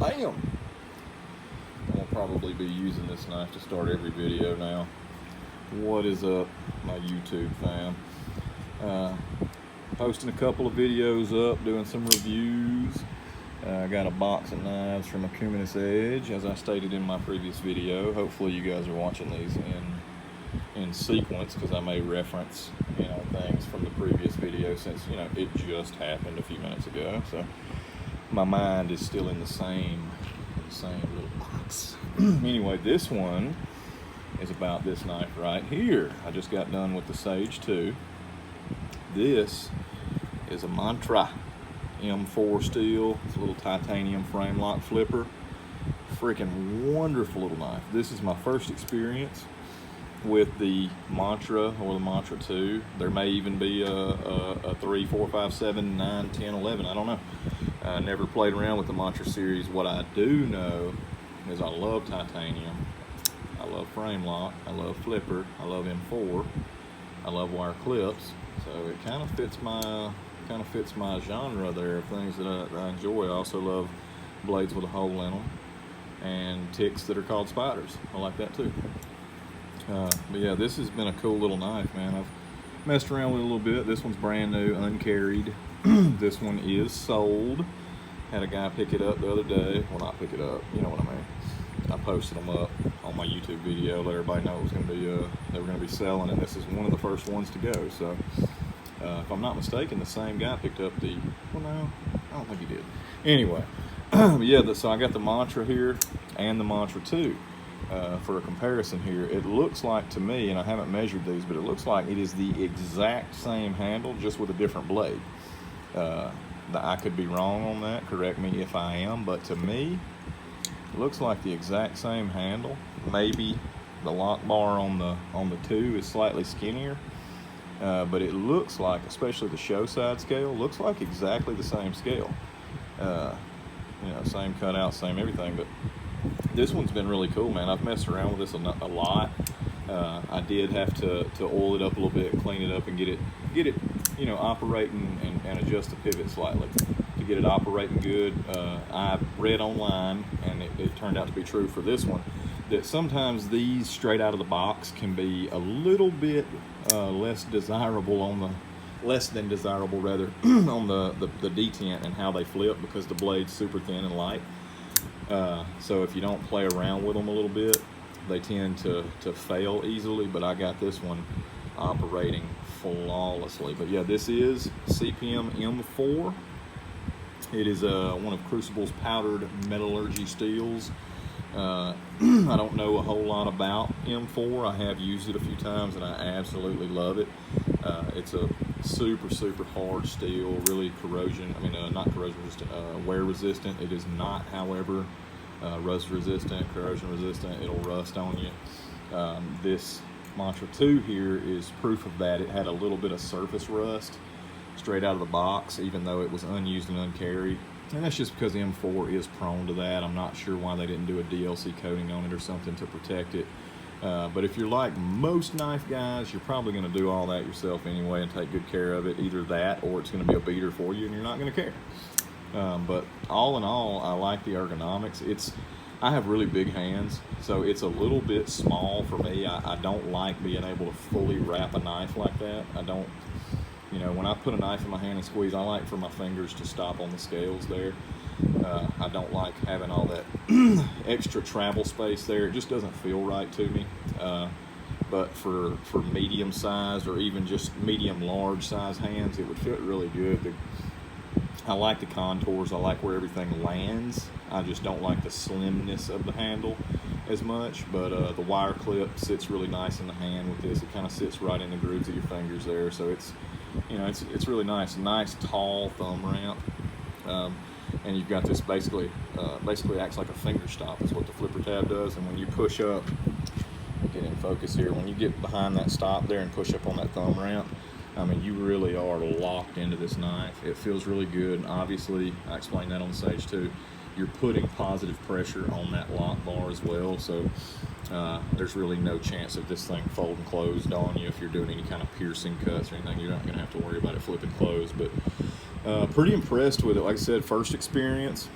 Bam! I'll probably be using this knife to start every video now. What is up, my YouTube fam? Posting a couple of videos up, doing some reviews. I got a box of knives from Ergonomics Edge, as I stated in my previous video. Hopefully you guys are watching these in sequence, because I may reference things from the previous video, since it just happened a few minutes ago. So my mind is still in the same little box. Anyway, this one is about this knife right here. I just got done with the Sage 2. This is a Mantra M4 steel. It's a little titanium frame lock flipper. Freaking wonderful little knife. This is my first experience with the Mantra or the Mantra 2. There may even be a 3, 4, 5, 7, 9, 10, 11. I don't know. I never played around with the Mantra series. What I do know is I love titanium. I love frame lock. I love flipper. I love M4. I love wire clips. So it kind of fits my genre there of things that I enjoy. I also love blades with a hole in them and ticks that are called spiders. I like that too. But yeah, this has been a cool little knife, man. I've messed around with it a little bit. This one's brand new, uncarried. This one is sold. Had a guy pick it up the other day. Well, not pick it up, you know what I mean. I posted them up on my YouTube video, let everybody know it was going to be they were going to be selling, and this is one of the first ones to go. So if I'm not mistaken, the same guy picked up the, well, no, I don't think he did. Anyway, yeah, so I got the Mantra here and the Mantra 2. For a comparison here, it looks like to me, and I haven't measured these, but it looks like it is the exact same handle, just with a different blade. I could be wrong on that, correct me if I am, but to me, it looks like the exact same handle. Maybe the lock bar on the 2 is slightly skinnier, but it looks like, especially the show side scale, looks like exactly the same scale. Same cutout, same everything, but this one's been really cool, man. I've messed around with this a lot. I did have to oil it up a little bit, clean it up, and get it operating and adjust the pivot slightly to get it operating good. I read online, and it turned out to be true for this one, that sometimes these straight out of the box can be a little bit less than desirable on the detent and how they flip, because the blade's super thin and light. So if you don't play around with them a little bit, they tend to fail easily, but I got this one operating flawlessly. But yeah, this is CPM M4. It is one of Crucible's powdered metallurgy steels. I don't know a whole lot about M4. I have used it a few times, and I absolutely love it. It's a super hard steel, really not corrosion resistant, wear resistant. It is not, however, rust resistant, corrosion resistant. It'll rust on you. This Mantra 2 here is proof of that. It had a little bit of surface rust straight out of the box, even though it was unused and uncarried. And that's just because M4 is prone to that. I'm not sure why they didn't do a DLC coating on it or something to protect it. But if you're like most knife guys, you're probably going to do all that yourself anyway and take good care of it. Either that, or it's going to be a beater for you and you're not going to care. But all in all, I like the ergonomics. I have really big hands, so it's a little bit small for me. I don't like being able to fully wrap a knife like that. I don't, when I put a knife in my hand and squeeze, I like for my fingers to stop on the scales there. I don't like having all that extra travel space there. It just doesn't feel right to me. But for medium sized or even just medium large size hands, it would fit really good. I like the contours. I like where everything lands. I just don't like the slimness of the handle as much, but the wire clip sits really nice in the hand with this. It kind of sits right in the grooves of your fingers there, so it's really nice. Nice tall thumb ramp, and you've got this basically acts like a finger stop is what the flipper tab does. And when you push up, get in focus here, when you get behind that stop there and push up on that thumb ramp, you really are locked into this knife. It feels really good. And obviously, I explained that on the Sage 2. You're putting positive pressure on that lock bar as well, so there's really no chance of this thing folding closed on you if you're doing any kind of piercing cuts or anything. You're not going to have to worry about it flipping closed. But pretty impressed with it. Like I said, first experience.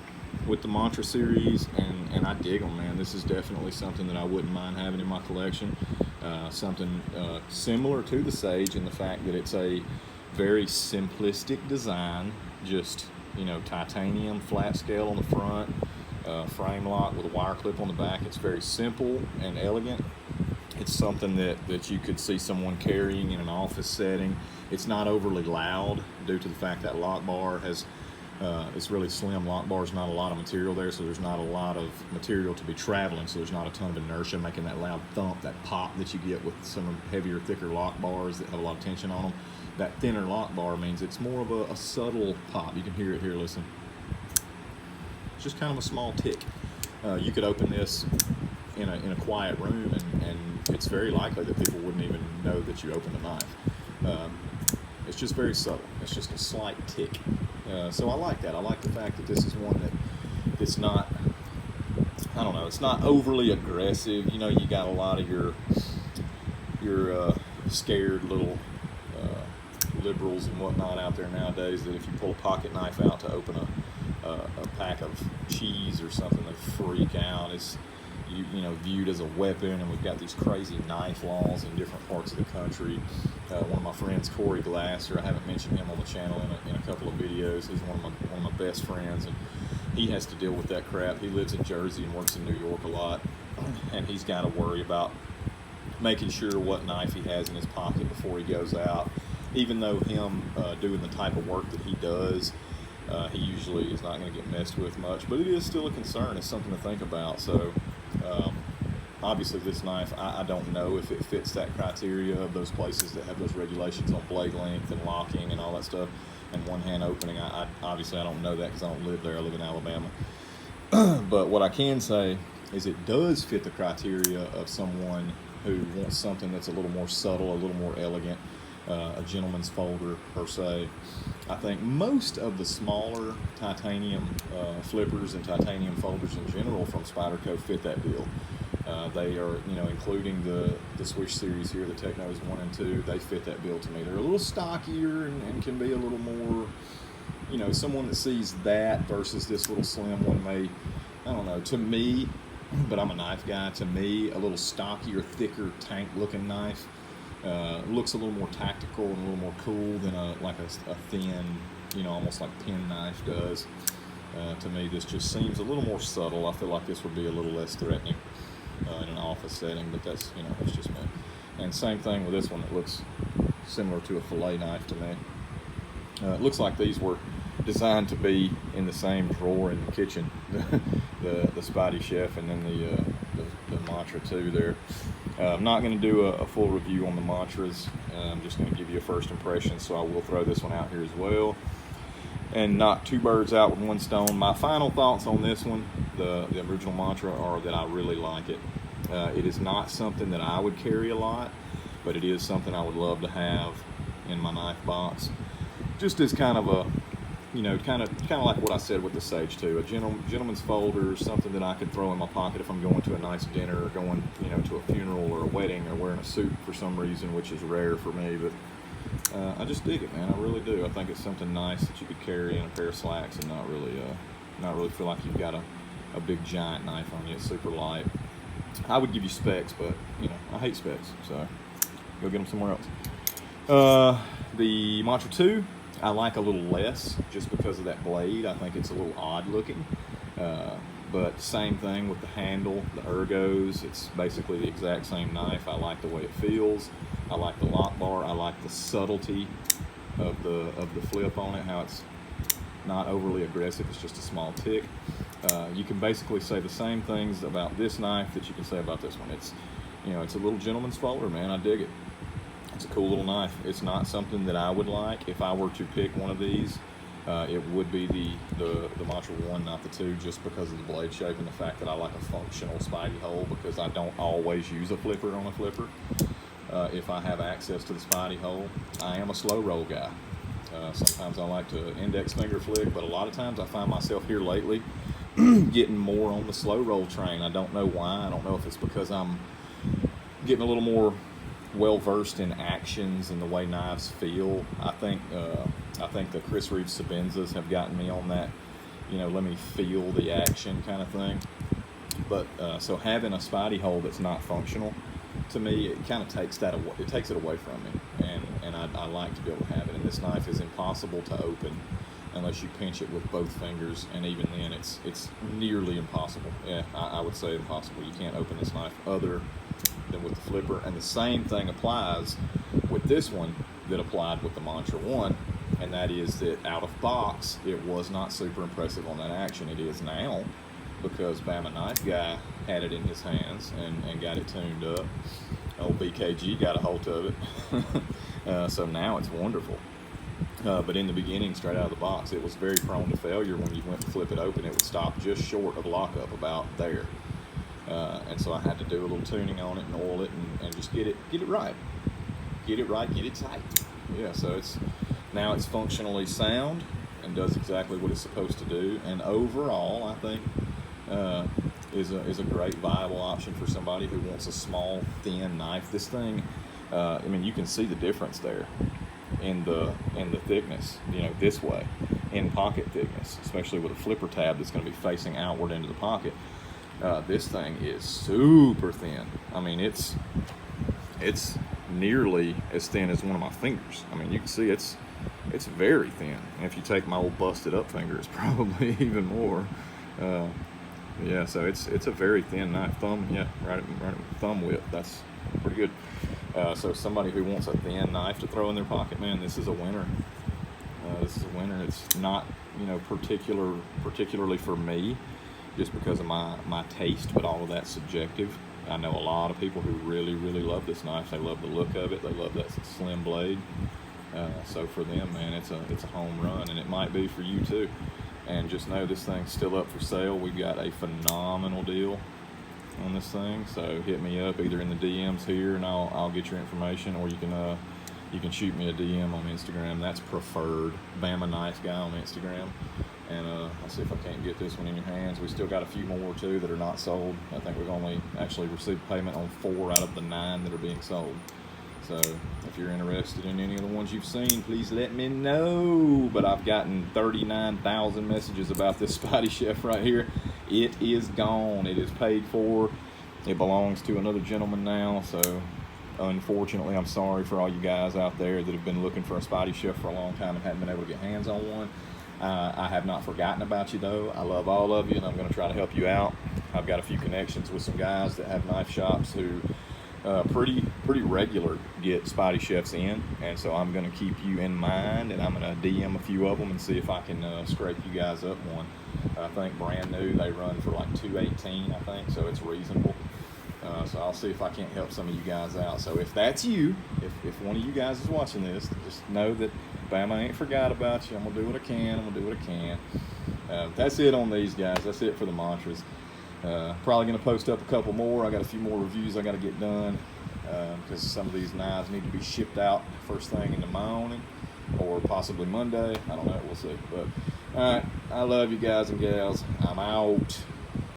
with the Mantra series, and I dig them, man. This is definitely something that I wouldn't mind having in my collection. Something similar to the Sage in the fact that it's a very simplistic design, just, you know, titanium flat scale on the front, frame lock with a wire clip on the back. It's very simple and elegant. It's something that you could see someone carrying in an office setting. It's not overly loud due to the fact that lock bar has it's really slim. Lock bar is not a lot of material there, so there's not a lot of material to be traveling, so there's not a ton of inertia making that loud thump, that pop that you get with some heavier, thicker lock bars that have a lot of tension on them. That thinner lock bar means it's more of a subtle pop. You can hear it here, listen. It's just kind of a small tick. You could open this in a quiet room, and it's very likely that people wouldn't even know that you opened a knife. It's just very subtle. It's just a slight tick. So I like that. I like the fact that this is one that it's not, I don't know, it's not overly aggressive. You know, you got a lot of your scared little liberals and whatnot out there nowadays that if you pull a pocket knife out to open a pack of cheese or something, they freak out. It's you know, viewed as a weapon, and we've got these crazy knife laws in different parts of the country. One of my friends, Corey Glasser, I haven't mentioned him on the channel in a couple of videos. He's one of my best friends, and he has to deal with that crap. He lives in Jersey and works in New York a lot, and he's got to worry about making sure what knife he has in his pocket before he goes out. Even though him doing the type of work that he does, he usually is not going to get messed with much, but it is still a concern. It's something to think about. So obviously this knife, I don't know if it fits that criteria of those places that have those regulations on blade length and locking and all that stuff, and one-hand opening. I obviously I don't know that because I don't live there. I live in Alabama. But what I can say is it does fit the criteria of someone who wants something that's a little more subtle, a little more elegant, a gentleman's folder per se. I think most of the smaller titanium flippers and titanium folders in general from Spyderco fit that bill. They are, you know, including the Swish series here, the Technos 1 and 2, they fit that bill to me. They're a little stockier and can be a little more, you know, someone that sees that versus this little slim one may, I don't know, to me, but I'm a knife guy, to me, a little stockier, thicker, tank-looking knife looks a little more tactical and a little more cool than a thin, you know, almost like pen knife does. To me, this just seems a little more subtle. I feel like this would be a little less threatening in an office setting, but that's, you know, it's just me. And same thing with this one. It looks similar to a fillet knife to me. It looks like these were designed to be in the same drawer in the kitchen, the Spidey Chef and then the Mantra 2 there. I'm not going to do a full review on the Mantras. I'm just going to give you a first impression, so I will throw this one out here as well and knock two birds out with one stone. My final thoughts on this one, the original Mantra, are that I really like it. It is not something that I would carry a lot, but it is something I would love to have in my knife box, just as kind of a, you know, kind of like what I said with the Sage 2, a gentleman's folder, something that I could throw in my pocket if I'm going to a nice dinner or going, you know, to a funeral or a wedding or wearing a suit for some reason, which is rare for me, but I just dig it, man. I really do. I think it's something nice that you could carry in a pair of slacks and not really feel like you've got a big giant knife on you. It's super light. I would give you specs, but, you know, I hate specs, so go get them somewhere else. The Mantra 2, I like a little less just because of that blade. I think it's a little odd looking. But same thing with the handle, the ergos. It's basically the exact same knife. I like the way it feels. I like the lock bar. I like the subtlety of the flip on it, how it's not overly aggressive. It's just a small tick. You can basically say the same things about this knife that you can say about this one. It's, you know, it's a little gentleman's folder, man. I dig it. It's a cool little knife. It's not something that I would like. If I were to pick one of these, it would be the Mantra 1, not the 2, just because of the blade shape and the fact that I like a functional Spidey hole, because I don't always use a flipper on a flipper. If I have access to the Spidey hole, I am a slow roll guy. Sometimes I like to index finger flick, but a lot of times I find myself here lately getting more on the slow roll train. I don't know why. I don't know if it's because I'm getting a little more well versed in actions and the way knives feel. I think the Chris Reeve Sabenzas have gotten me on that, let me feel the action kind of thing. But so having a Spydey hole that's not functional, to me, it kind of takes that away. It takes it away from me, and I like to be able to have it. And this knife is impossible to open unless you pinch it with both fingers, and even then, it's nearly impossible. Yeah, I would say impossible. You can't open this knife other than with the flipper. And the same thing applies with this one that applied with the Mantra 1, and that is that out of box, it was not super impressive on that action. It is now, because Bama Knife Guy had it in his hands and got it tuned up. Old BKG got a hold of it. So now it's wonderful. But in the beginning, straight out of the box, it was very prone to failure. When you went to flip it open, it would stop just short of lockup, about there. And so I had to do a little tuning on it and oil it and just get it right. Get it right, get it tight. Yeah, so now it's functionally sound and does exactly what it's supposed to do. And overall, I think is a great viable option for somebody who wants a small, thin knife. This thing, I mean, you can see the difference there in the thickness, this way, in pocket thickness, especially with a flipper tab that's going to be facing outward into the pocket. This thing is super thin. I mean, it's nearly as thin as one of my fingers. I mean, you can see it's very thin. And if you take my old busted up finger, it's probably even more. Yeah, so it's a very thin knife. Right thumb width. That's pretty good. So somebody who wants a thin knife to throw in their pocket, man, this is a winner. This is a winner. It's not, particularly for me, just because of my taste, but all of that's subjective. I know a lot of people who really, really love this knife. They love the look of it. They love that slim blade. So for them, man, it's a home run, and it might be for you too. And just know this thing's still up for sale. We've got a phenomenal deal on this thing. So hit me up either in the DMs here, and I'll get your information, or you can shoot me a DM on Instagram. That's preferred, Bama Knife Guy on Instagram. And I'll see if I can't get this one in your hands. We still got a few more too that are not sold. I think we've only actually received payment on 4 out of the 9 that are being sold. So if you're interested in any of the ones you've seen, please let me know. But I've gotten 39,000 messages about this Spydey Chef right here. It is gone. It is paid for. It belongs to another gentleman now. So unfortunately, I'm sorry for all you guys out there that have been looking for a Spydey Chef for a long time and hadn't been able to get hands on one. I have not forgotten about you, though. I love all of you, and I'm going to try to help you out. I've got a few connections with some guys that have knife shops who pretty regular get Spydey Chefs in, and so I'm going to keep you in mind, and I'm going to DM a few of them and see if I can scrape you guys up one. I think brand new, they run for like $218, I think, so it's reasonable. So I'll see if I can't help some of you guys out. So if that's you, if one of you guys is watching this, just know that Bama ain't forgot about you. I'm going to do what I can. That's it on these guys. That's it for the Mantras. Probably going to post up a couple more. I got a few more reviews I got to get done because some of these knives need to be shipped out first thing in the morning or possibly Monday. I don't know. We'll see. But all right, I love you guys and gals. I'm out.